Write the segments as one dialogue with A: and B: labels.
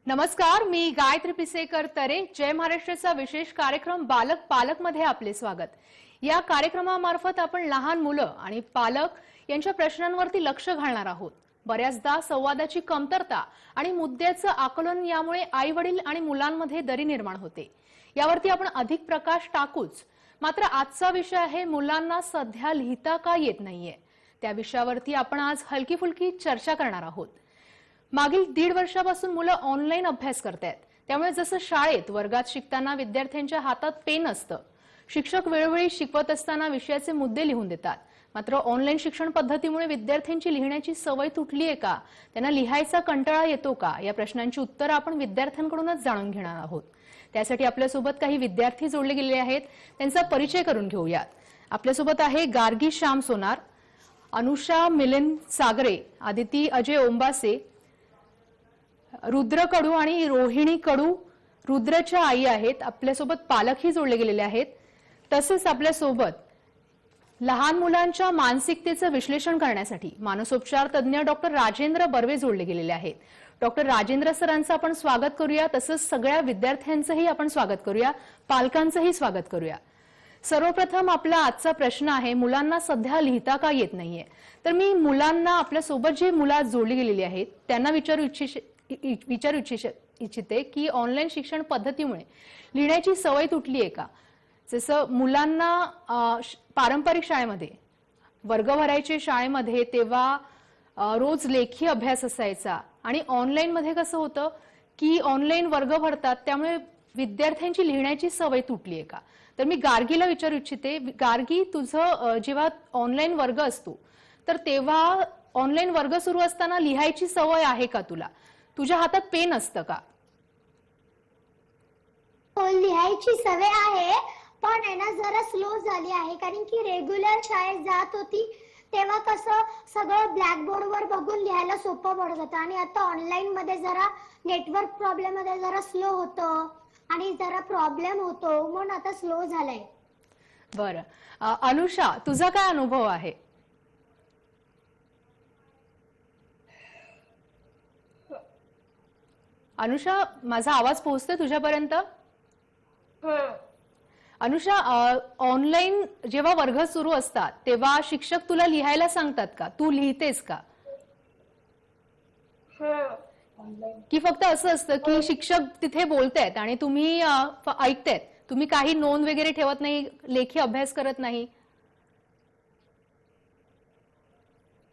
A: नमस्कार, मी गायत्री पिसेकर तरे. जय महाराष्ट्राचा विशेष कार्यक्रम बालक पालक मध्ये आपले स्वागत. या कार्यक्रमामार्फत आपण लहान मुलं आणि पालक यांच्या प्रश्नांवरती लक्ष घालणार आहोत. बऱ्याचदा संवादाची कमतरता आणि मुद्द्याचं आकलन यामुळे आई वडील आणि मुलांमध्ये दरी निर्माण होते. यावरती आपण अधिक प्रकाश टाकूच. मात्र आजचा विषय आहे मुलांना सध्या लिहिता का येत नाहीये. त्या विषयावरती आपण आज हलकी फुलकी चर्चा करणार आहोत. मागील 1.5 वर्षापासून मुलं ऑनलाईन अभ्यास करतायत. त्यामुळे जसं शाळेत वर्गात शिकताना विद्यार्थ्यांच्या हातात पेन असतं, शिक्षक वेळोवेळी शिकवत असताना विषयाचे मुद्दे लिहून देतात. मात्र ऑनलाईन शिक्षण पद्धतीमुळे विद्यार्थ्यांची लिहिण्याची सवय तुटली आहे का, त्यांना लिहायचा कंटाळा येतो का, या प्रश्नांची उत्तरं आपण विद्यार्थ्यांकडूनच जाणून घेणार आहोत. त्यासाठी आपल्यासोबत काही विद्यार्थी जोडले गेले आहेत. त्यांचा परिचय करून घेऊयात. आपल्यासोबत आहे गार्गी श्याम सोनार, अनुषा मिलिंद सागरे, आदिती अजय ओंबासे, रुद्र कडू आणि रोहिणी कडू रुद्रच्या आई आहेत. आपल्यासोबत पालकही जोडले गेलेले आहेत. तसेच आपल्यासोबत लहान मुलांच्या मानसिकतेचं विश्लेषण करण्यासाठी मानसोपचार तज्ज्ञ डॉक्टर राजेंद्र बर्वे जोडले गेलेले आहेत. डॉक्टर राजेंद्र सरांचं आपण स्वागत करूया. तसंच सगळ्या विद्यार्थ्यांचंही आपण स्वागत करूया, पालकांचंही स्वागत करूया. सर्वप्रथम आपला आजचा प्रश्न आहे, मुलांना सध्या लिहिता का येत नाहीये. तर मी मुलांना, आपल्यासोबत जे मुलं जोडली गेलेली आहेत त्यांना विचारू इच्छिते की ऑनलाईन शिक्षण पद्धतीमुळे लिहिण्याची सवय तुटली आहे का. जसं मुलांना पारंपरिक शाळेमध्ये वर्ग भरायचे शाळेमध्ये तेव्हा रोज लेखी अभ्यास असायचा आणि ऑनलाईन मध्ये कसं होतं की ऑनलाईन वर्ग भरतात, त्यामुळे विद्यार्थ्यांची लिहिण्याची सवय तुटली आहे का. तर मी गार्गीला विचारू इच्छिते, गार्गी तुझं जेव्हा ऑनलाईन वर्ग असतो तर तेव्हा ऑनलाईन वर्ग सुरू असताना लिहायची सवय आहे का तुला, तुझ्या हातात पेन असतं का.
B: लिहायची सवय आहे, पण आहे ना जरा स्लो झाली आहे. कारण की रेग्युलर शाळेत जात होती तेव्हा कसं सगळं ब्लॅकबोर्ड वर बघून लिहायला सोपं पडत होतं आणि आता ऑनलाईन मध्ये जरा नेटवर्क प्रॉब्लेम मध्ये जरा स्लो होतं आणि जरा प्रॉब्लेम होतो, म्हणून आता स्लो झालाय.
A: बरं, अनुषा तुझा काय अनुभव आहे. अनुषा, माझा आवाज पोहोचतोय तुझ्यापर्यंत. अनुषा, ऑनलाईन जेव्हा वर्ग सुरू असतात तेव्हा शिक्षक तुला लिहायला सांगतात का, तू लिहितेस का, की फक्त असं असतं की शिक्षक तिथे बोलतायत आणि तुम्ही ऐकतायत, तुम्ही काही नोंद वगैरे ठेवत नाही, लेखी अभ्यास करत नाही.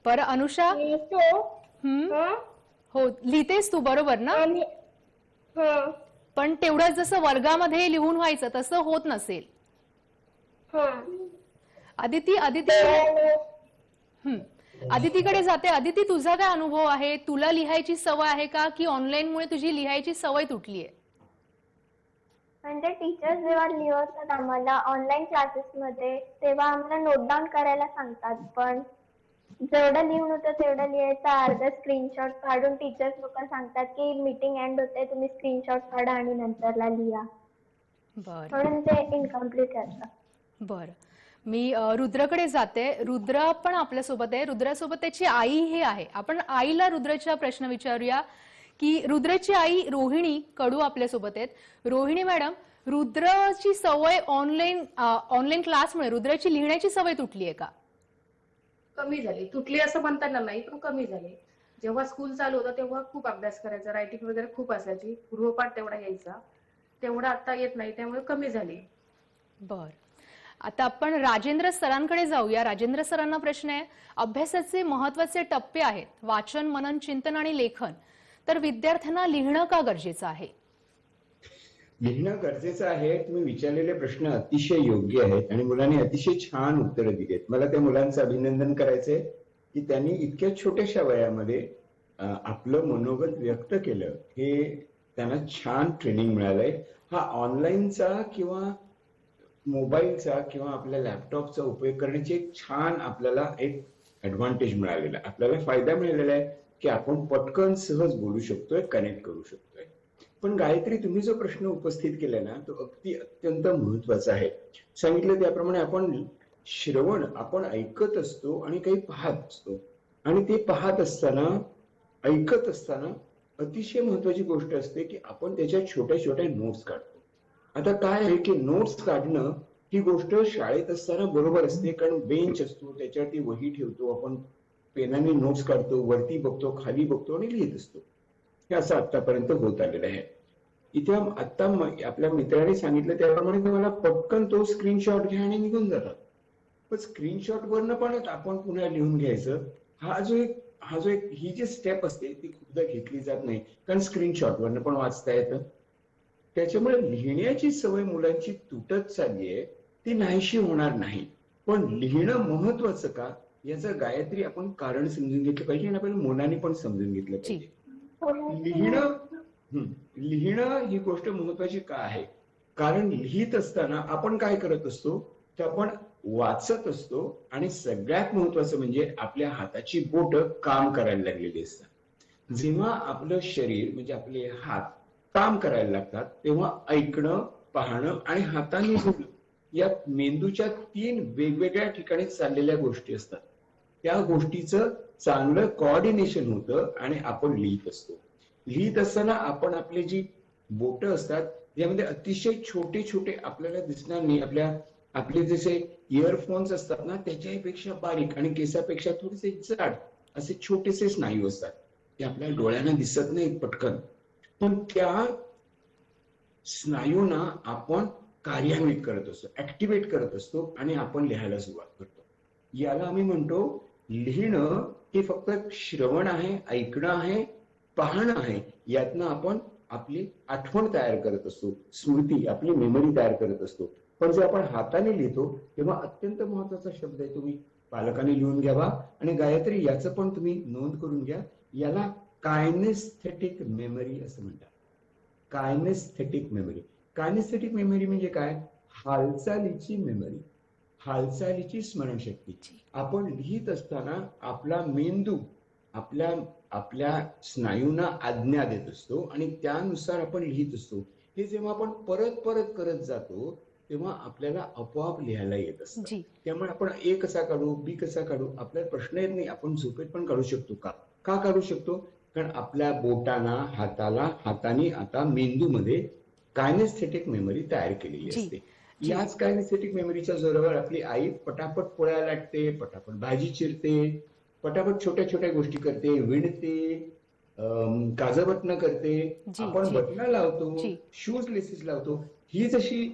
A: बरं अनुषा, हो लिहितेस तू, बरोबर ना. पण तेवढं जसं वर्गामध्ये लिहून व्हायचं तसं होत नसेल. आदितीकडे जाते. आदिती, तुझा काय अनुभव आहे, तुला लिहायची सवय आहे का, की ऑनलाईन मुळे तुझी लिहायची सवय तुटलीये.
C: म्हणजे टीचर्स जेव्हा लिहवतात आम्हाला ऑनलाईन क्लासेस मध्ये तेव्हा आम्हाला नोट डाऊन करायला सांगतात, पण जेवढं लिहून होतं तेवढं लिहायचं, अर्धा स्क्रीनशॉट काढून टीचर्स लोक सांगतात की मीटिंग एंड होते, तुम्ही स्क्रीनशॉट काढा आणि नंतरला लिहा. म्हणून ते इनकम्प्लीट असतं.
A: बरं, मी रुद्रकडे जाते. रुद्र पण आपल्यासोबत आहे. रुद्रासोबत त्याची आई हे आहे. आपण आईला रुद्रचा प्रश्न विचारूया की रुद्रची आई रोहिणी कडू आपल्यासोबत आहेत. रोहिणी मॅडम, रुद्रची सवय ऑनलाईन क्लासमुळे रुद्रची लिहिण्याची सवय तुटली आहे का.
D: कमी झाली, तुटली असं म्हणताना नाही, पण कमी झाली. जेव्हा स्कूल चालू होतं तेव्हा खूप अभ्यास करायचा, रायटिंग वगैरे खूप असायची, गृहपाठ तेवढा यायचा, तेवढा आता येत नाही, त्यामुळे कमी झाली.
A: बर, आता आपण राजेंद्र सरांकडे जाऊया. राजेंद्र सरांना प्रश्न आहे, अभ्यासाचे महत्त्वाचे टप्पे आहेत वाचन, मनन, चिंतन आणि लेखन, तर विद्यार्थ्यांना लिहिणं का गरजेचं आहे.
E: लिहिणं गरजेचं आहे. तुम्ही विचारलेले प्रश्न अतिशय योग्य आहेत आणि मुलांनी अतिशय छान उत्तरं दिली आहेत. मला त्या मुलांचं अभिनंदन करायचंय की त्यांनी इतक्या छोट्याशा वयामध्ये आपलं मनोगत व्यक्त केलं. हे त्यांना छान ट्रेनिंग मिळालंय. हा ऑनलाईनचा किंवा मोबाईलचा किंवा आपल्या लॅपटॉपचा उपयोग करण्याची एक छान आपल्याला एक ॲडव्हान्टेज मिळालेला आहे, आपल्याला फायदा मिळालेला आहे की आपण पटकन सहज बोलू शकतोय, कनेक्ट करू शकतोय. पण गायत्री, तुम्ही जो प्रश्न उपस्थित केलाय ना तो अगदी अत्यंत महत्वाचा आहे. सांगितलं त्याप्रमाणे आपण श्रवण, आपण ऐकत असतो आणि काही पाहत असतो, आणि ते पाहत असताना ऐकत असताना अतिशय महत्वाची गोष्ट असते की आपण त्याच्या छोट्या छोट्या नोट्स काढतो. आता काय आहे की नोट्स काढणं ही गोष्ट शाळेत असताना बरोबर असते, कारण बेंच असतो, त्याच्यावरती वही ठेवतो, आपण पेनाने नोट्स काढतो, वरती बघतो, खाली बघतो आणि लिहित असतो. हे असं आतापर्यंत होत आलेलं आहे. इथे आता आपल्या मित्राने सांगितलं त्याप्रमाणे तुम्हाला पटकन तो स्क्रीनशॉट घ्या आणि निघून जातात. पण स्क्रीनशॉट वरनं पण आपण पुन्हा लिहून घ्यायचं, ही जी स्टेप असते ती खूपदा घेतली जात नाही, कारण स्क्रीनशॉट वरनं पण वाचता येतं. त्याच्यामुळे लिहिण्याची सवय मुलांची तुटत चालली आहे, ती नाहीशी होणार नाही. पण लिहिणं महत्वाचं का याचं गायत्री आपण कारण समजून घेतलं पाहिजे आणि आपण मुलांनी पण समजून घेतलं पाहिजे. लिहिणं ही गोष्ट महत्वाची का आहे, कारण लिहित असताना आपण काय करत असतो तर आपण वाचत असतो आणि सगळ्यात महत्वाचं म्हणजे आपल्या हाताची बोटं काम करायला लागलेली असतात. जेव्हा आपलं शरीर म्हणजे आपले हात काम करायला लागतात तेव्हा ऐकणं, पाहणं आणि हाताने लिहिणं या मेंदूच्या 3 वेगवेगळ्या ठिकाणी चाललेल्या गोष्टी असतात. त्या गोष्टीचं चांगलं कोऑर्डिनेशन होतं आणि आपण लिहित असतो. लिहित असताना आपण आपली जी बोटं असतात यामध्ये अतिशय छोटे छोटे आपल्याला दिसणार नाही, आपले जसे इयरफोन्स असतात ना त्याच्यापेक्षा बारीक आणि केसापेक्षा थोडेसे जाड असे छोटेसे स्नायू असतात. ते आपल्या डोळ्यांना दिसत नाहीत पटकन, पण त्या स्नायूंना आपण कार्यान्वित करत असतो, ऍक्टिव्हेट करत असतो आणि आपण लिहायला सुरुवात करतो. याला आम्ही म्हणतो लिहिणं हे फक्त श्रवण आहे, ऐकणं आहे, पाहणं आहे. यातनं आपण आपली आठवण तयार करत असतो, स्मृती, आपली मेमरी तयार करत असतो. पण जे आपण हाताने लिहितो तेव्हा अत्यंत महत्वाचा शब्द आहे, तुम्ही पालकांनी लिहून घ्यावा आणि गायत्री याचं पण तुम्ही नोंद करून घ्या. याला कायनेस्थेटिक मेमरी असं म्हणतात. कायनेस्थेटिक मेमरी. कायनेस्थेटिक मेमरी म्हणजे काय? हालचालीची मेमरी, हालचालीची स्मरणशक्ती. आपण लिहित असताना आपला मेंदू आपल्या स्नायूंना आज्ञा देत असतो आणि त्यानुसार आपण लिहित असतो. हे जेव्हा आपण परत परत करत जातो तेव्हा आपल्याला आपोआप लिहायला येत असतं. त्यामुळे आपण ए कसा काढू, बी कसा काढू, आपल्याला प्रश्न येत नाही. आपण झोपेत पण काढू शकतो. का काढू शकतो? कारण आपल्या बोटांना, हाताने आता मेंदूमध्ये कायनेस्थेटिक मेमरी तयार केलेली असते. याच कायनेस्थेटिक मेमरीच्या जोरावर आपली आई पटापट पोळ्या लाटते, पटापट भाजी चिरते, पटापट छोट्या छोट्या गोष्टी करते, विणते, काजं बटणं करते, आपण बटणं लावतो, शूज लेसेस लावतो. ही जशी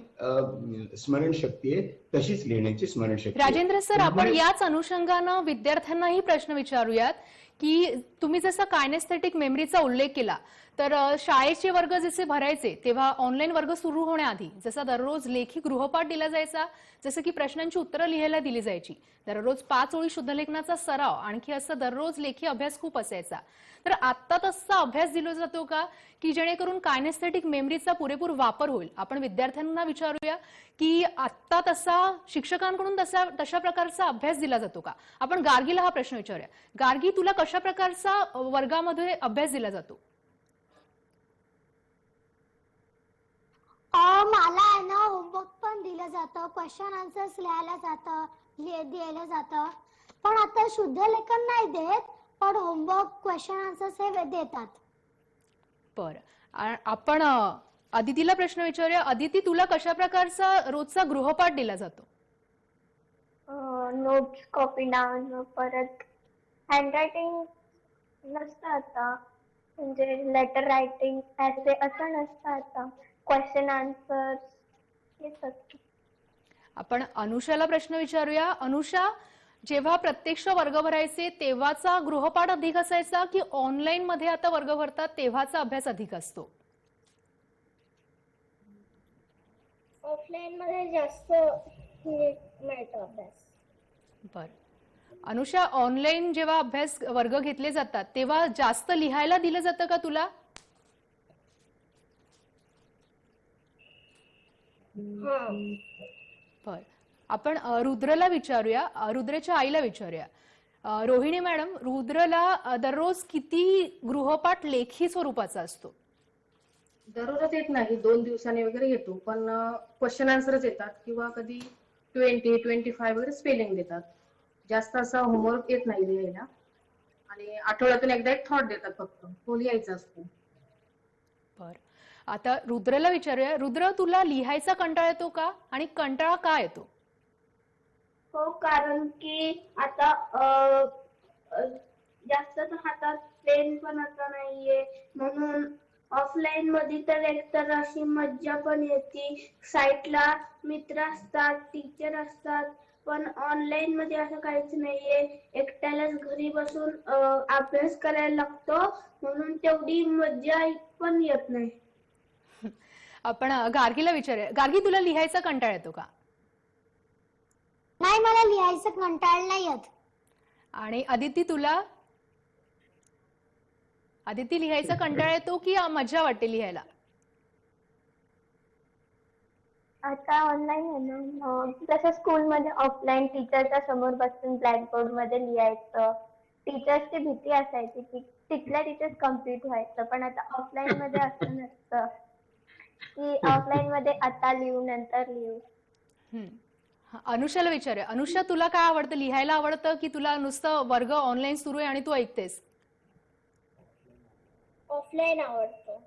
E: स्मरणशक्ती आहे तशीच लिहिण्याची स्मरणशक्ती.
A: राजेंद्र सर, आपण याच अनुषंगानं विद्यार्थ्यांनाही प्रश्न विचारूयात की तुम्ही जसा कायनेस्थेटिक मेमरीचा उल्लेख केला तर शाळेचे वर्ग जसे भरायचे तेव्हा ऑनलाईन वर्ग सुरू होण्याआधी जसा दररोज लेखी गृहपाठ दिला जायचा, जसं की प्रश्नांची उत्तरं लिहायला दिली जायची, दररोज 5 ओळी शुद्धलेखनाचा सराव, आणखी असं दररोज लेखी अभ्यास खूप असायचा. तर आता तसा अभ्यास दिला जातो का की जेणेकरून कायनेस्थेटिक मेमरीचा पुरेपूर वापर होईल? आपण विद्यार्थ्यांना विचारूया की आता तसा शिक्षकांकडून तशा प्रकारचा अभ्यास दिला जातो का? आपण गार्गीला हा प्रश्न विचारूया. गार्गी, तुला कशा प्रकारचा वर्गामध्ये अभ्यास दिला जातो?
B: मला आहे ना होमवर्क पण दिलं जातं, क्वेश्चन आन्सर्स लिहायला दिलं जातं. पण आता शुद्ध लेखन नाही देत, पण होमवर्क, क्वेश्चन आन्सर्स हे देतात.
A: बरं, आपण अदितीला प्रश्न विचारूया. अदिती, तुला कशा प्रकारचा रोजचा गृहपाठ दिला जातो?
C: नोट्स कॉपी लावणं, परत हँडरायटिंग नसतं आता, म्हणजे लेटर रायटिंग ऐसे असं नसतं आता, क्वेश्चन आन्सर हेच असतं.
A: आपण अनुषाला प्रश्न विचारूया. अनुषा, जेव्हा प्रत्यक्ष वर्ग भरायचे तेव्हाचा गृहपाठ अधिक असायचा की ऑनलाईन मध्ये आता वर्ग भरतात तेव्हाचा अभ्यास अधिक असतो?
B: ऑफलाईन मध्ये जास्त मिळतो अभ्यास.
A: बरं, अनुषा, ऑनलाईन जेव्हा अभ्यास वर्ग घेतले जातात तेव्हा जास्त लिहायला दिलं जातं का तुला? बरं, आपण रुद्रला विचारूया, रुद्रच्या आईला विचारूया. रोहिणी मॅडम, रुद्रला दररोज किती गृहपाठ लेखी स्वरूपाचा असतो?
D: दररोज येत नाही, 2 दिवसांनी वगैरे येतो, पण क्वेश्चन आन्सरच येतात किंवा कधी 20, 25 वगैरे स्पेलिंग देतात. जास्त असा होमवर्क येत नाही लिहायला. आणि आठवड्यातून एकदा एक थॉट देतात, फक्त तो लिहायचा असतो.
A: बर, आता रुद्रला विचारूया. रुद्र, तुला लिहायचा कंटाळा येतो का आणि कंटाळा का येतो?
C: हो, कारण की आता जास्त तर हातात पेन पण आता नाहीये, म्हणून ऑफलाईन मध्ये तर एकतर अशी मज्जा पण येते. साईटला मित्र असतात, टीचर असतात, पण ऑनलाईन मध्ये असं काहीच नाहीये. एकट्यालाच घरी बसून अभ्यास करायला लागतो, म्हणून तेवढी मज्जा पण येत नाही.
A: आपण गार्गीला विचारूया. गार्गी, तुला लिहायचा कंटाळा येतो का?
B: नाही, मला लिहायचं कंटाळ नाही येत.
A: आणि अदिती, तुला? अदिती, लिहायचा कंटाळा येतो की मजा वाटते लिहायला?
C: आता ऑनलाईन आहे ना, जसं स्कूलमध्ये ऑफलाईन टीचरच्या समोर बसून ब्लॅकबोर्ड मध्ये लिहायचं, टीचर्सची भीती असायची की तिथल्या टीचर्स कम्प्लीट व्हायचं, पण आता ऑफलाईन मध्ये असं नसतं की ऑफलाईन मध्ये आता लिहू नंतर लिहू.
A: हम्म. हा, अनुषाला विचारूया. अनुषा, तुला काय आवडतं? लिहायला आवडतं की तुला नुसतं वर्ग ऑनलाईन सुरू आहे आणि तू ऐकतेस?
C: ऑफलाईन आवडतं.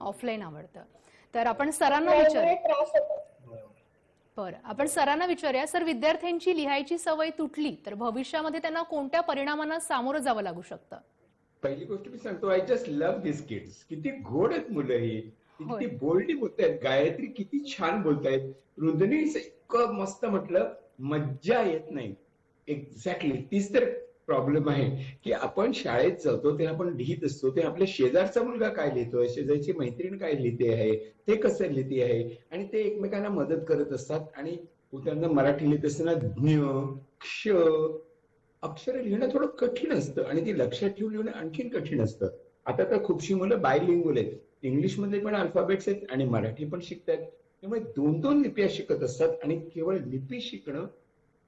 A: ऑफलाईन आवडतं. तर आपण सरांना विचारूया.
C: त्रास होतो.
A: बरं, आपण सरांना विचारूया. सर, विद्यार्थ्यांची लिहायची सवय तुटली तर भविष्यामध्ये त्यांना कोणत्या परिणामांना सामोरं जावं लागू शकतं?
E: पहिली गोष्ट मी सांगतो, I just love this kids. किती गोड आहेत मुलं ही,
A: होय.
E: किती बोल्डी बोलतायत. गायत्री किती छान बोलतायत. रुंदनी इतकं मस्त म्हटलं, मज्जा येत नाही. एक्झॅक्टली तीच तर प्रॉब्लेम आहे की आपण शाळेत जातो ते आपण लिहित असतो, ते आपल्या शेजारचा मुलगा काय लिहितोय, शेजारची मैत्रीण काय लिहिते आहे, ते कसं लिहिते आहे, आणि ते एकमेकांना मदत करत असतात. आणि त्यांना मराठी लिहित असताना ज्ञ क्ष अक्षर लिहिणं थोडं कठीण असतं आणि ती लक्षात ठेवून लिहिणं आणखीन कठीण असतं. आता तर खूपशी मुलं बायलिंग्वल आहेत, इंग्लिश मध्ये पण अल्फाबेट्स आहेत आणि मराठी पण शिकतात. त्यामुळे दोन दोन लिप्या शिकत असतात आणि केवळ लिपी शिकणं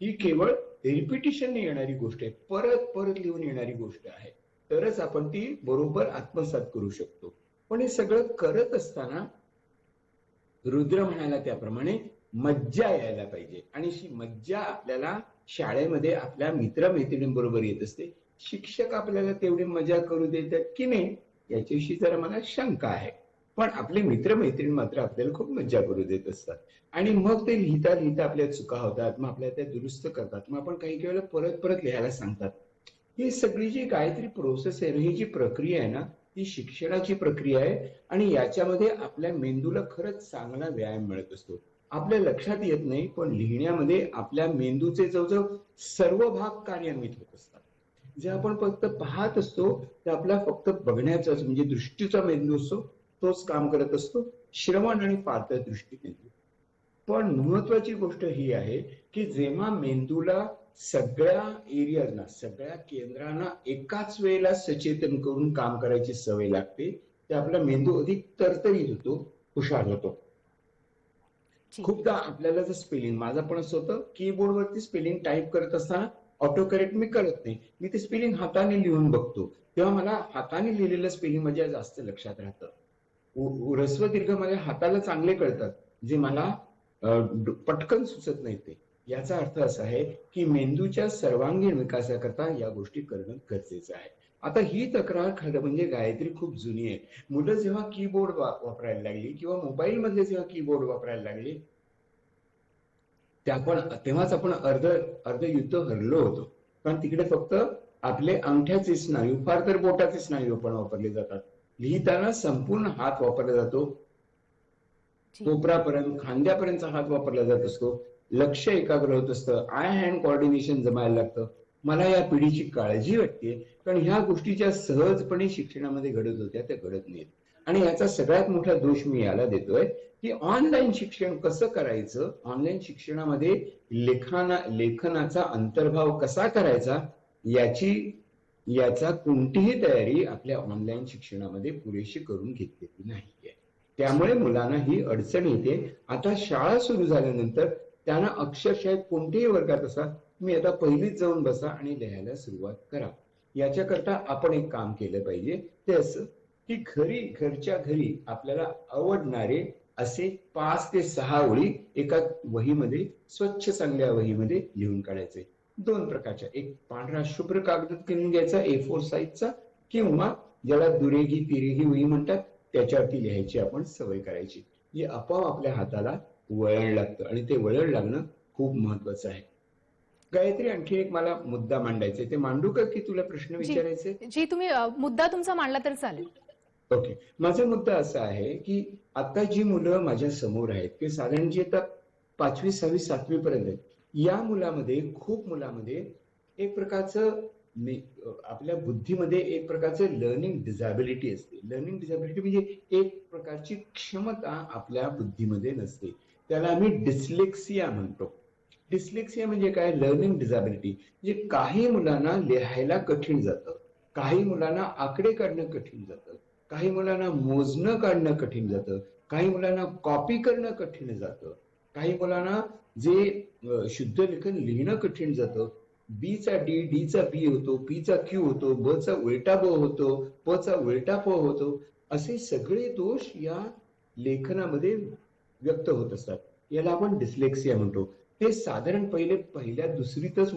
E: ही केवळ रिपिटिशन येणारी गोष्ट आहे, परत परत लिहून येणारी गोष्ट आहे. तरच आपण ती बरोबर आत्मसात करू शकतो. पण हे सगळं करत असताना रुद्र म्हणाला त्याप्रमाणे मज्जा यायला पाहिजे, आणि ही मज्जा आपल्याला शाळेमध्ये आपल्या मित्रमैत्रिणींबरोबर येत असते. शिक्षक आपल्याला तेवढी मजा करू देतात की नाही याच्याविषयी जरा मला शंका आहे. पण आपले मित्रमैत्रिणी मात्र आपल्याला खूप मज्जा करू देत असतात. आणि मग ते लिहिता लिहिता आपल्या चुका होतात, मग आपल्याला त्या दुरुस्त करतात, मग आपण काही वेळेला परत परत लिहायला सांगतात. ही सगळी जी गायत्री प्रोसेस आहे, ही जी प्रक्रिया आहे ना, ती शिक्षणाची प्रक्रिया आहे. आणि याच्यामध्ये आपल्या मेंदूला खरंच चांगला व्यायाम मिळत असतो. आपल्या लक्षात येत नाही, पण लिहिण्यामध्ये आपल्या मेंदूचे जवळजवळ सर्व भाग कार्यान्वित होत असतात. जे आपण फक्त पाहत असतो ते आपला फक्त बघण्याचा म्हणजे दृष्टीचा मेंदू असतो, तोच काम करत असतो, श्रवण आणि पातळ दृष्टी मेंदू. पण महत्वाची गोष्ट ही आहे की जेव्हा मेंदूला सगळ्या एरियाजना, सगळ्या केंद्रांना एकाच वेळेला सचेतन करून काम करायची सवय लागते, ते आपला मेंदू अधिक तरतरीत होतो, हुशार होतो. खूपदा आपल्याला जर स्पेलिंग, माझं पण असं होतं, कीबोर्डवरती स्पेलिंग टाईप करत असताना ऑटो करेक्ट मी करत नाही, मी ते स्पेलिंग हाताने लिहून बघतो, तेव्हा मला हाताने लिहिलेलं स्पेलिंग माझ्या जास्त लक्षात राहतं. ह्रस्व दीर्घ माझ्या हाताला चांगले कळतात, जे मला पटकन सुचत नाही. ते याचा अर्थ असा आहे की मेंदूच्या सर्वांगीण विकासाकरता या गोष्टी करणं गरजेचं आहे. आता ही तक्रार खरं म्हणजे गायत्री खूप जुनी आहे. मुलं जेव्हा कीबोर्ड वापरायला लागली किंवा मोबाईल मधले जेव्हा कीबोर्ड वापरायला लागले, तेव्हाच आपण अर्ध युद्ध हरलो होतो. कारण तिकडे फक्त आपले अंगठ्याचे स्नायू, फार तर बोटाचे स्नायू पण वापरले जातात. लिहिताना संपूर्ण हात वापरला जातो, कोपरापर्यंत खांद्यापर्यंतचा हात वापरला जात असतो, लक्ष एकाग्र होत असतं, आय हँड कोऑर्डिनेशन जमायला लागतं. मला या पिढीची काळजी वाटते, कारण ह्या गोष्टी ज्या सहजपणे शिक्षणामध्ये घडत होत्या त्या घडत नाहीत. आणि याचा सगळ्यात मोठा दोष मी याला देतोय की ऑनलाईन शिक्षण कसं करायचं, ऑनलाईन शिक्षणामध्ये लेखनाचा अंतर्भाव कसा करायचा याचा कोणतीही तयारी आपल्या ऑनलाईन शिक्षणामध्ये पुरेशी करून घेतलेली नाहीये. त्यामुळे मुलांना ही अडचण येते. आता शाळा सुरू झाल्यानंतर त्यांना अक्षरशः कोणत्याही वर्गात असा तुम्ही आता पहिलीच जाऊन बसा आणि लिहायला सुरुवात करा. याच्याकरता आपण एक काम केलं पाहिजे, ते असं की घरच्या घरी आपल्याला आवडणारे असे 5 ते 6 ओळी एका वहीमध्ये, स्वच्छ चांगल्या वहीमध्ये लिहून काढायचे. 2 प्रकारच्या, एक पांढरा शुभ्र कागद घेऊन घ्यायचा A4 साईजचा, किंवा ज्याला दुरेगी तिरेगी वही म्हणतात त्याच्यावरती लिहायची आपण सवय करायची. जे आपोआप आपल्या हाताला वळण लागतं आणि ते वळण लागणं खूप महत्वाचं आहे. गायत्री, आणखी एक मला मुद्दा मांडायचा आहे, ते मांडू का की तुला प्रश्न
A: जी
E: विचारायचे?
A: जी तुम्ही मुद्दा तुमचा मांडला तर चालेल.
E: ओके. माझा मुद्दा असा आहे की आता जी मुलं माझ्या समोर आहेत ते साधारण जी आता 5वी 6वी 7वी पर्यंत आहेत, या खूप मुलामध्ये एक प्रकारचं आपल्या बुद्धीमध्ये एक प्रकारचं लर्निंग डिझॅबिलिटी असते. लर्निंग डिझॅबिलिटी म्हणजे एक प्रकारची क्षमता आपल्या बुद्धीमध्ये नसते. त्याला आम्ही डिस्लेक्सिया म्हणतो. डिस्लेक्सिया म्हणजे काय? Learning disability. म्हणजे काही मुलांना लिहायला कठीण जातं, काही मुलांना आकडे काढणं कठीण जातं, काही मुलांना मोजणं काढणं कठीण जातं, काही मुलांना कॉपी करणं कठीण जातं, काही मुलांना जे शुद्ध लेखन लिहिणं कठीण जातं. बी चा डी, डी चा बी होतो, पी चा क्यू होतो, ब चा उलटा ब होतो, प चा उलटा प होतो. असे सगळे दोष या लेखनामध्ये व्यक्त होत असतात. याला आपण डिस्लेक्सिया म्हणतो. ते साधारण पहिल्या दुसरीतच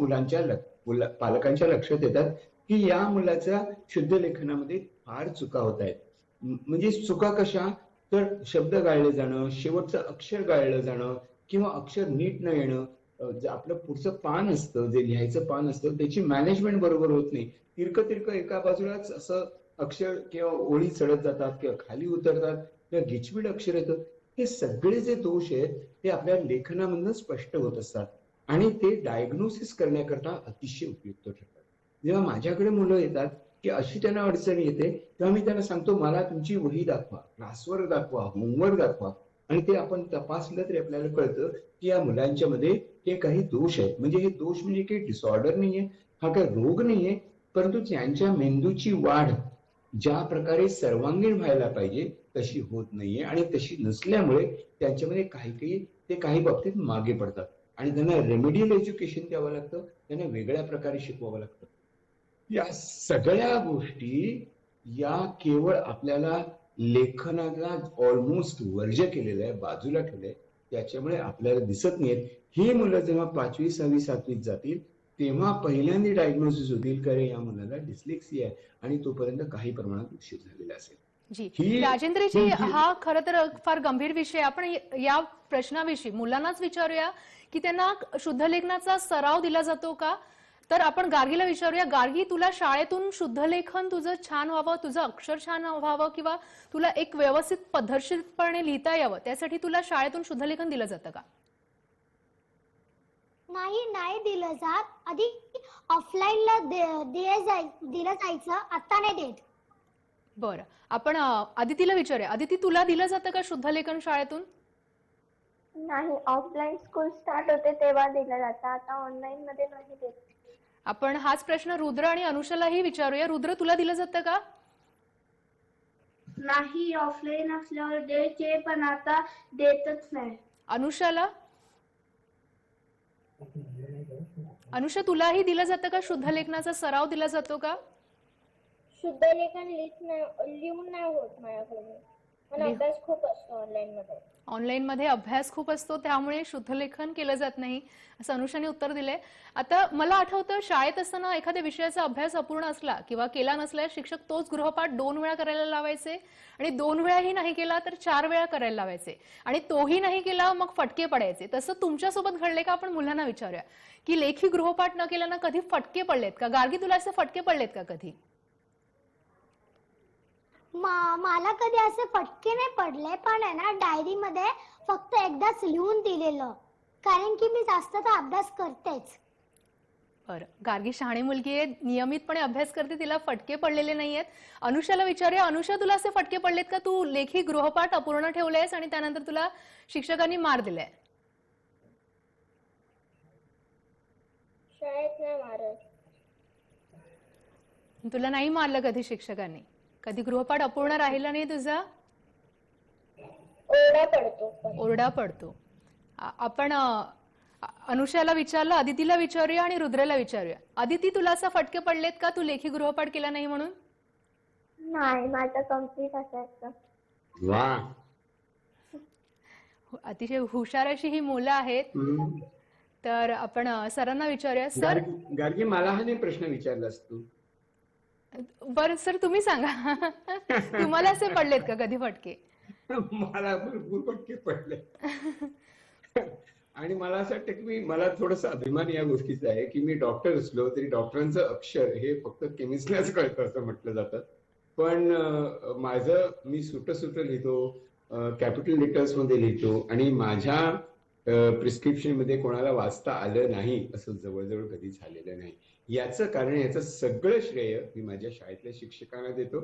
E: पालकांच्या लक्षात येतात की या मुलाच्या शुद्ध लेखनामध्ये फार चुका होत आहेत. म्हणजे चुका कशा? तर शब्द गाळले जाणं, शेवटचं अक्षर गाळलं जाणं, किंवा अक्षर नीट न येणं, जे आपलं पुढचं पान असतं, जे लिहायचं पान असतं त्याची मॅनेजमेंट बरोबर होत नाही. तिरकं एका बाजूलाच असं अक्षर किंवा ओळी चढत जातात किंवा खाली उतरतात किंवा गिचमीड अक्षर येतं. हे सगळे जे दोष आहेत ते आपल्या लेखनामधून स्पष्ट होत असतात आणि ते डायग्नोसिस करण्याकरता अतिशय उपयुक्त ठरतात. जेव्हा माझ्याकडे मुलं येतात की अशी त्यांना अडचण येते, तेव्हा मी त्यांना सांगतो, मला तुमची वही दाखवा, क्लासवर्क दाखवा, होमवर्क दाखवा. आणि ते आपण तपासलं तरी आपल्याला कळतं की या मुलांच्या मध्ये हे काही दोष आहेत. म्हणजे हे दोष म्हणजे काही डिसऑर्डर नाहीये, हा काही रोग नाहीये, परंतु त्यांच्या मेंदूची वाढ ज्या प्रकारे सर्वांगीण व्हायला पाहिजे तशी होत नाहीये आणि तशी नसल्यामुळे त्यांच्यामध्ये ते काही बाबतीत मागे पडतात आणि त्यांना रेमेडियल एज्युकेशन द्यावं लागतं, त्यांना वेगळ्या प्रकारे शिकवावं लागतं. या सगळ्या गोष्टी या केवळ आपल्याला लेखनाला ऑलमोस्ट वर्ज केलेलं आहे, बाजूला ठेवलंय, त्याच्यामुळे आपल्याला दिसत नाहीत. ही मुलं जेव्हा 5वी 6वी 7वीत जातील तेव्हा पहिल्यांदा डायग्नोसिस होतील की या मुलाला डिस्लेक्सिया आहे आणि तोपर्यंत काही प्रमाणात उशीर झालेला असेल.
A: जी
E: ही
A: राजेंद्रजी, हा खरं तर फार गंभीर विषय. आपण या प्रश्नाविषयी मुलांनाच विचारूया की त्यांना शुद्ध लेखनाचा सराव दिला जातो का? तर आपण गार्गीला विचारूया. गार्गी, तुला शाळेतून शुद्ध लेखन तुझं छान व्हावं, तुझं अक्षर छान व्हावं किंवा तुला एक व्यवस्थित पद्धतशीरपणे लिहिता यावं त्यासाठी तुला शाळेतून शुद्ध लेखन दिलं जातं का?
B: नाही दिलं जात. आधी ऑफलाईनला दिलं जायचं, आता नाही देत.
A: बरं, आपण अदितीला विचारूया. अदिती, तुला दिलं जातं का शुद्ध लेखन शाळेतून?
C: नाही, ऑफलाईन स्कूल स्टार्ट होते तेव्हा दिलं जातं, आता ऑनलाईन मध्ये नाही देत.
A: आपण हाच प्रश्न रुद्र आणि अनुषालाही विचारूया. रुद्र, तुला दिलं जातं का?
F: नाही, ऑफलाईन असल्यावर द्यायचे पण आता देतच नाही.
A: अनुषाला? अनुषा, तुलाही दिलं जातं का? शुद्ध लेखनाचा सराव दिला जातो का?
F: शुद्ध लेखन लिहून नाही होत माझ्याकडून, पण अभ्यास खूप असतो ऑनलाईन मध्ये.
A: ऑनलाईन मध्ये अभ्यास खूप असतो त्यामुळे शुद्ध लेखन केलं जात नाही, असं अनुषाने उत्तर दिलंय. आता मला आठवतं, शाळेत असताना एखाद्या विषयाचा अभ्यास अपूर्ण असला किंवा केला नसल्यास शिक्षक तोच गृहपाठ 2 वेळा करायला लावायचे आणि 2 वेळाही नाही केला तर 4 वेळा करायला लावायचे आणि तोही नाही केला मग फटके पडायचे. तसं तुमच्यासोबत घडले का? आपण मुलांना विचारूया की लेखी गृहपाठ न केल्यानं कधी फटके पडलेत का? गार्गी, तुला असे फटके पडलेत का कधी?
B: मला कधी असे फटके नाही पडले, पण आहे ना डायरी मध्ये फक्त एकदाच लिहून दिलेलं, कारण की मी जास्त तर अभ्यास करतेच.
A: बरं, गार्गी शहाणी मुलगी आहे, नियमितपणे अभ्यास करते, तिला फटके पडलेले नाहीयेत. अनुषाला विचारूया. अनुषा, तुला असे फटके पडलेत का? तू लेखी गृहपाठ अपूर्ण ठेवलेस आणि त्यानंतर तुला शिक्षकांनी मार दिलाय?
F: शाळेत नाही मारत.
A: तुला नाही मारलं कधी शिक्षकांनी? कधी गृहपाठ अपूर्ण राहिला नाही तुझा?
F: ओरडा पडतो पण.
A: ओरडा पडतो. आपण अनुषाला विचारलं, अदितीला विचारूया आणि रुद्रला विचारूया. अदिती, तुला असं फटके पडलेत का तू लेखी गृहपाठ केला नाही म्हणून?
C: नाही, माझं कम्प्लीट असायचं.
E: वा,
A: अतिशय हुशार अशी ही मुलं आहेत. तर आपण सरांना विचारूया. सर,
E: गार्गी, मला हा नाही प्रश्न विचारलास तू.
A: बरं सर, तुम्ही सांगा. तुम्हाला असे पडलेत का कधी फटके?
E: मला भरपूर फटके पडले. आणि मला असं वाटतं की मला थोडासा अभिमान या गोष्टीचा आहे की मी डॉक्टर असलो तरी डॉक्टरांचं अक्षर हे फक्त केमिस्टलाच कळतं असं म्हटलं जातं. पण मी सुट सुट लिहितो, कॅपिटल लेटर्स मध्ये लिहितो आणि माझ्या प्रिस्क्रिप्शन मध्ये कोणाला वाचता आलं नाही असं जवळजवळ कधी झालेलं नाही. याचं सगळं श्रेय मी माझ्या शाळेतल्या शिक्षकांना देतो.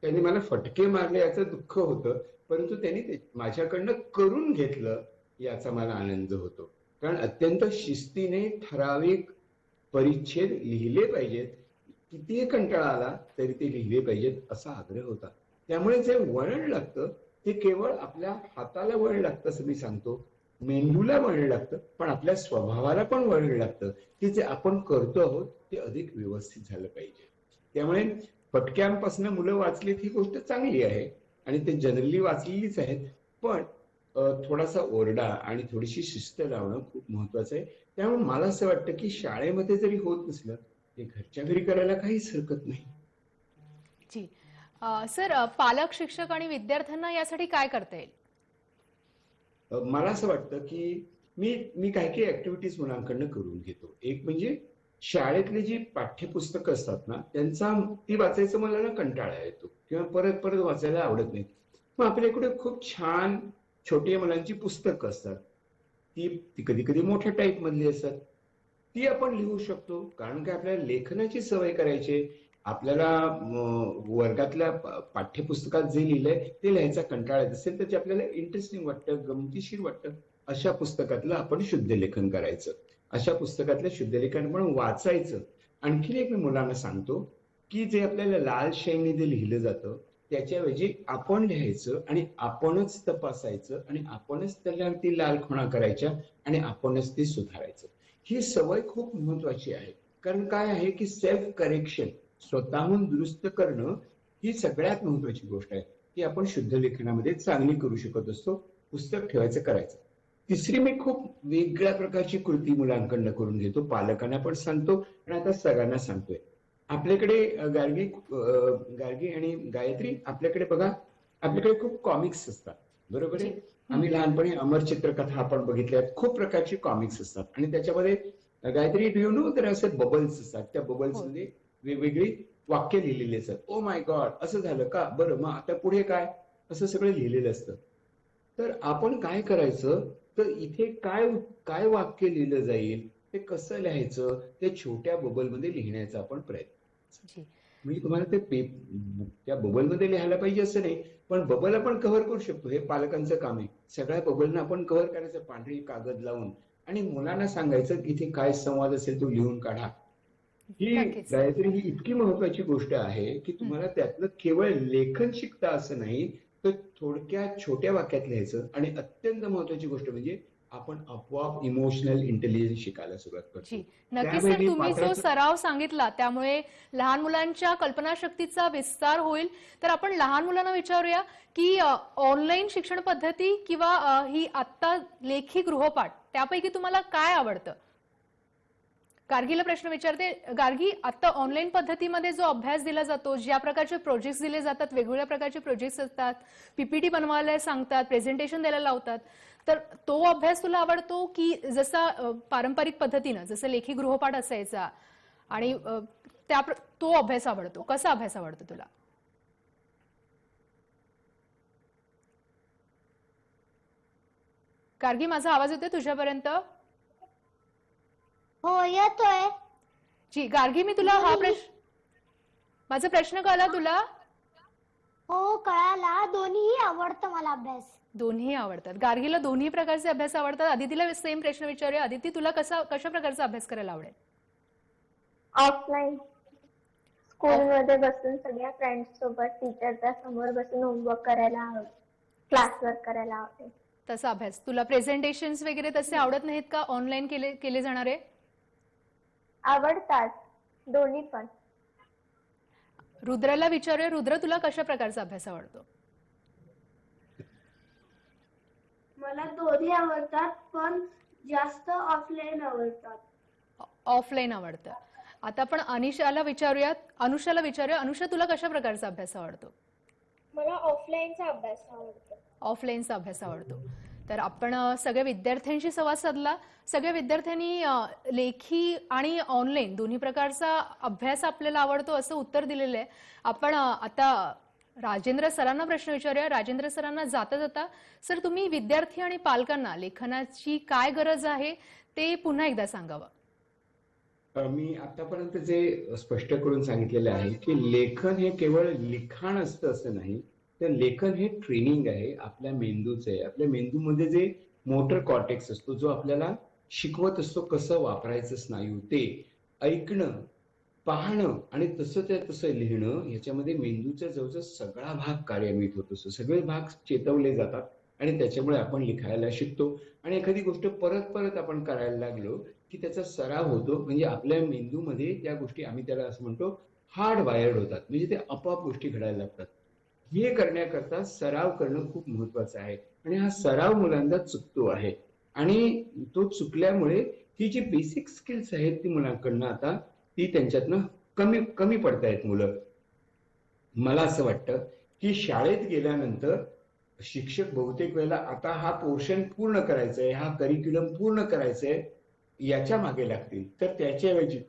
E: त्यांनी मला फटके मारले याचं दुःख होतं, परंतु त्यांनी माझ्याकडनं करून घेतलं याचा मला आनंद होतो. कारण अत्यंत शिस्तीने ठराविक परिच्छेद लिहिले पाहिजेत, कितीही कंटाळा आला तरी ते लिहिले पाहिजेत असा आग्रह होता. त्यामुळे जे वळण लागतं ते केवळ आपल्या हाताला वळण लागतं असं मी सांगतो, मेंदूला वळण लागतं, पण आपल्या स्वभावाला पण वळण लागतं की जे आपण करतो आहोत ते अधिक व्यवस्थित झालं पाहिजे. त्यामुळे फटक्यांपासून मुलं वाचलीत ही गोष्ट चांगली आहे आणि ते जनरली वाचलेलीच आहेत, पण थोडासा ओरडा आणि थोडीशी शिस्त लावणं खूप महत्वाचं आहे. त्यामुळे मला असं वाटतं की शाळेमध्ये जरी होत नसलं ते घरच्या घरी करायला काहीच हरकत नाही.
A: जी. सर, पालक, शिक्षक आणि विद्यार्थ्यांना यासाठी काय करता येईल?
E: मला असं वाटतं की मी काही काही ऍक्टिव्हिटीज मुलांकडनं करून घेतो. एक म्हणजे शाळेतली जी पाठ्यपुस्तकं असतात ना ती वाचायचं मला ना कंटाळा येतो किंवा परत परत वाचायला आवडत नाही. मग आपल्याकडे खूप छान छोट्या मुलांची पुस्तकं असतात. ती कधी कधी मोठ्या टाईप मधली असतात. ती आपण लिहू शकतो, कारण की आपल्याला लेखनाची सवय करायची. आपल्याला वर्गातल्या पाठ्यपुस्तकात जे लिहिलंय ते लिहायचा कंटाळा येत असेल तर ते आपल्याला इंटरेस्टिंग वाटतं, गमतीशीर वाटतं, अशा पुस्तकातलं आपण शुद्ध लेखन करायचं. अशा पुस्तकातलं शुद्ध लेखन पण वाचायचं. आणखीन एक मी मुलांना सांगतो की जे आपल्याला लाल शाईने जे लिहिलं जातं त्याच्याऐवजी आपण लिहायचं आणि आपणच तपासायचं आणि आपणच त्याला लाल खुणा करायच्या आणि आपणच ते सुधारायचं. ही सवय खूप महत्वाची आहे. कारण काय आहे की सेल्फ करेक्शन, स्वतःहून दुरुस्त करणं ही सगळ्यात महत्वाची गोष्ट आहे. ती आपण शुद्ध लेखनामध्ये चांगली करू शकत असतो. पुस्तक ठेवायचं, करायचं. तिसरी मी खूप वेगळ्या प्रकारची कृती मुलांकडनं करून घेतो, पालकांना पण सांगतो आणि आता सगळ्यांना सांगतोय. आपल्याकडे गार्गी आणि गायत्री, आपल्याकडे बघा, आपल्याकडे खूप कॉमिक्स असतात, बरोबर
A: जी.
E: आहे. आम्ही लहानपणी अमर चित्रकथा आपण बघितल्या, खूप प्रकारची कॉमिक्स असतात आणि त्याच्यामध्ये गायत्री डू यू नो तर असे बबल्स असतात. त्या बबल्स
A: हो.
E: मध्ये वेगवेगळी वाक्य लिहिलेली असतात. ओ माय गॉड, असं झालं का, बरं मग आता पुढे काय, असं सगळं लिहिलेलं असतं. तर आपण काय करायचं, तर इथे काय काय वाक्य लिहिलं जाईल, ते कसं लिहायचं, ते छोट्या बबल मध्ये लिहिण्याचा आपण प्रयत्न.
A: जी.
E: मी तुम्हाला त्या बबल मध्ये लिहायला पाहिजे असं नाही, पण बबल आपण कव्हर करू शकतो. हे पालकांचं काम आहे. सगळ्या बबलना आपण कव्हर करायचं पांढरी कागद लावून आणि मुलांना सांगायचं की इथे काय संवाद असेल तो लिहून काढा. ही
A: नक्कीच.
E: गायत्री ही इतकी महत्वाची गोष्ट आहे की तुम्हाला त्यातलं केवळ लेखन शिकता असं नाही, तर थोडक्यात छोट्या वाक्यात लिहायचं. आणि अत्यंत महत्वाची गोष्ट म्हणजे आपण आपोआप इमोशनल इंटेलिजन्स शिकायला सुरुवात
A: जी.
E: करतो.
A: नक्कीच सर,
E: त्यावेळी
A: तुम्ही जो
E: पात्राचं
A: सराव सांगितला त्यामुळे लहान मुलांच्या कल्पनाशक्तीचा विस्तार होईल. तर आपण लहान मुलांना विचारूया की ऑनलाईन शिक्षण पद्धती किंवा ही आत्ता लेखी गृहपाठ त्यापैकी तुम्हाला काय आवडतं? गार्गीला प्रश्न विचारते. गार्गी, आता ऑनलाईन पद्धतीमध्ये जो अभ्यास दिला जातो, ज्या प्रकारचे प्रोजेक्ट्स दिले जातात, वेगवेगळ्या प्रकारचे प्रोजेक्ट्स असतात, पीपीटी बनवायला सांगतात, प्रेझेंटेशन द्यायला लावतात, तर तो अभ्यास तुला आवडतो की जसा पारंपरिक पद्धतीनं जसं लेखी गृहपाठ असायचा आणि तो अभ्यास आवडतो? कसा अभ्यास आवडतो तुला? गार्गी, माझा आवाज येतोय तुझ्यापर्यंत?
B: हो, येतोय.
A: जी. गार्गी, मी तुला माझा प्रश्न कळला तुला?
B: हो, कळाला. दोन्हीही आवडतं मला अभ्यास.
A: दोन्ही आवडतात. गार्गीला दोन्ही प्रकारचे अभ्यास आवडतात. अदितीला सेम प्रश्न विचारूया. अदिती, तुला कशा प्रकारचा अभ्यास करायला आवडेल?
C: ऑफलाईन, स्कूलमध्ये बसून सगळ्या फ्रेंड्स सोबत टीचरच्या समोर बसून होमवर्क करायला आवडेल, क्लास वर्क करायला आवडेल.
A: तसा अभ्यास. तुला प्रेझेंटेशन्स वगैरे तसे आवडत नाहीत का, ऑनलाईन केले जाणारे?
C: आवडतात, दोन्ही पण.
A: रुद्राला विचारूया. रुद्र, तुला कशा प्रकारचा अभ्यास आवडतो?
F: मला दोन्ही आवडतात, पण जास्त ऑफलाईन आवडतात.
A: ऑफलाईन आवडतं. आता आपण अनुषाला विचारूया. अनुषा, तुला कशा प्रकारचा अभ्यास आवडतो?
F: मला ऑफलाईनचा अभ्यास आवडतो.
A: ऑफलाईनचा अभ्यास आवडतो. तर आपण सगळ्या विद्यार्थ्यांशी संवाद साधला. सगळ्या विद्यार्थ्यांनी लेखी आणि ऑनलाईन दोन्ही प्रकारचा अभ्यास आपल्याला आवडतो असं उत्तर दिलेलं आहे. आपण आता राजेंद्र सरांना प्रश्न विचारूया. राजेंद्र सरांना जाता जाता, सर तुम्ही विद्यार्थी आणि पालकांना लेखनाची काय गरज आहे ते पुन्हा एकदा सांगावं.
E: मी आतापर्यंत जे स्पष्ट करून सांगितलेलं आहे की लेखन हे केवळ लिखाण असतं असं नाही, तर लेखन हे ट्रेनिंग आहे आपल्या मेंदूचं आहे. आपल्या मेंदूमध्ये जे मोटर कॉर्टेक्स असतो जो आपल्याला शिकवत असतो कसं वापरायचं स्नायू, ते ऐकणं, पाहणं आणि तसं लिहिणं, याच्यामध्ये मेंदूचा जवळजवळ सगळा भाग कार्यान्वित होत असतो. सगळे भाग चेतवले जातात आणि त्याच्यामुळे आपण लिखायला शिकतो. आणि एखादी गोष्ट परत परत आपण करायला लागलो की त्याचा सराव होतो. म्हणजे आपल्या मेंदूमध्ये त्या गोष्टी, आम्ही त्याला असं म्हणतो, हार्ड वायर्ड होतात. म्हणजे ते आपोआप गोष्टी घडायला लागतात. हे करण्याकरता सराव करणं खूप महत्वाचं आहे. आणि हा सराव मुलांचा चुकतो आहे. आणि तो चुकल्यामुळे ही जी बेसिक स्किल्स आहेत ती मुलांकडनं आता ती त्यांच्यातनं कमी पडतायत मुलं. मला असं वाटतं की शाळेत गेल्यानंतर शिक्षक बहुतेक वेळेला आता हा पोर्शन पूर्ण करायचंय, हा करिक्युलम पूर्ण करायचंय याच्या मागे लागतील. तर त्याच्याऐवजी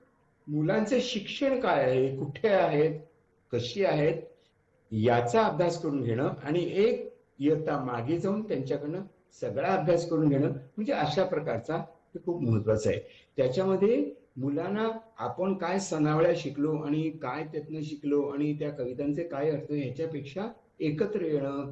E: मुलांचे शिक्षण काय आहे, कुठे आहेत, कशी आहेत याचा अभ्यास करून घेणं आणि एक इयत्ता मागे जाऊन त्यांच्याकडनं सगळा अभ्यास करून घेणं, म्हणजे अशा प्रकारचा हे खूप महत्वाचं आहे. त्याच्यामध्ये मुलांना आपण काय सनावळ्या शिकलो आणि काय त्यातनं शिकलो आणि त्या कवितांचे काय अर्थ ह्याच्यापेक्षा एकत्र येणं,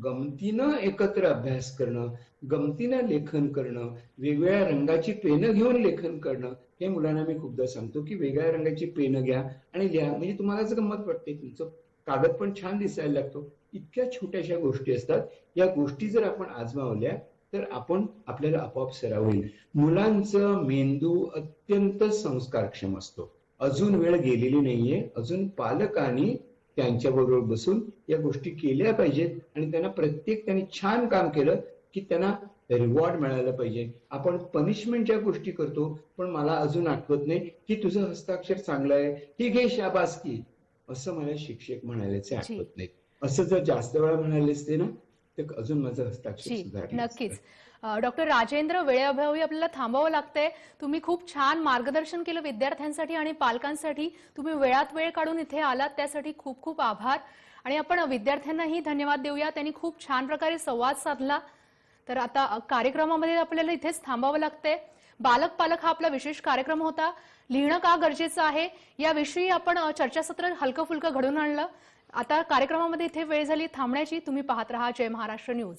E: गमतीनं एकत्र अभ्यास करणं, गमतीनं लेखन करणं, वेगवेगळ्या रंगाची पेनं घेऊन लेखन करणं, हे मुलांना मी खूपदा सांगतो की वेगळ्या रंगाची पेनं घ्या आणि लिहा. म्हणजे तुम्हाला गंमत वाटते, तुमचं कागद पण छान दिसायला लागतो. इतक्या छोट्याशा गोष्टी असतात. या गोष्टी जर आपण आजमावल्या तर आपल्याला आपोआप सराव होईल. मुलांचं मेंदू अत्यंत संस्कारक्षम असतो. अजून वेळ गेलेली नाहीये. अजून पालकांनी त्यांच्याबरोबर बसून या गोष्टी केल्या पाहिजेत आणि त्यांनी छान काम केलं की त्यांना रिवॉर्ड मिळायला पाहिजे. आपण पनिशमेंटच्या गोष्टी करतो, पण मला अजून आठवत नाही की तुझं हस्ताक्षर चांगलं आहे, ही घे शाबासकी, असं मला शिक्षक म्हणायचे आठवत नाही. असं जर जास्त वेळा म्हणाले असते ना तर अजून माझं हस्ताक्षर सुधारलं.
A: नक्कीच. डॉक्टर राजेंद्र, वेळेअभावी आपल्याला थांबावं लागतंय. तुम्ही खूप छान मार्गदर्शन केलं विद्यार्थ्यांसाठी आणि पालकांसाठी. तुम्ही वेळात वेळ काढून इथे आलात त्यासाठी खूप खूप आभार. आणि आपण विद्यार्थ्यांनाही धन्यवाद देऊया, त्यांनी खूप छान प्रकारे संवाद साधला. तर आता कार्यक्रमामध्ये आपल्याला इथेच थांबावं लागतंय. बालक पालक हा आपला विशेष कार्यक्रम होता. लिहिणं का गरजेचं आहे याविषयी आपण चर्चासत्र हलकं फुलकं घडून आणलं. आता कार्यक्रमामध्ये इथे वेळ झाली थांबण्याची. तुम्ही पाहत रहा जय महाराष्ट्र न्यूज.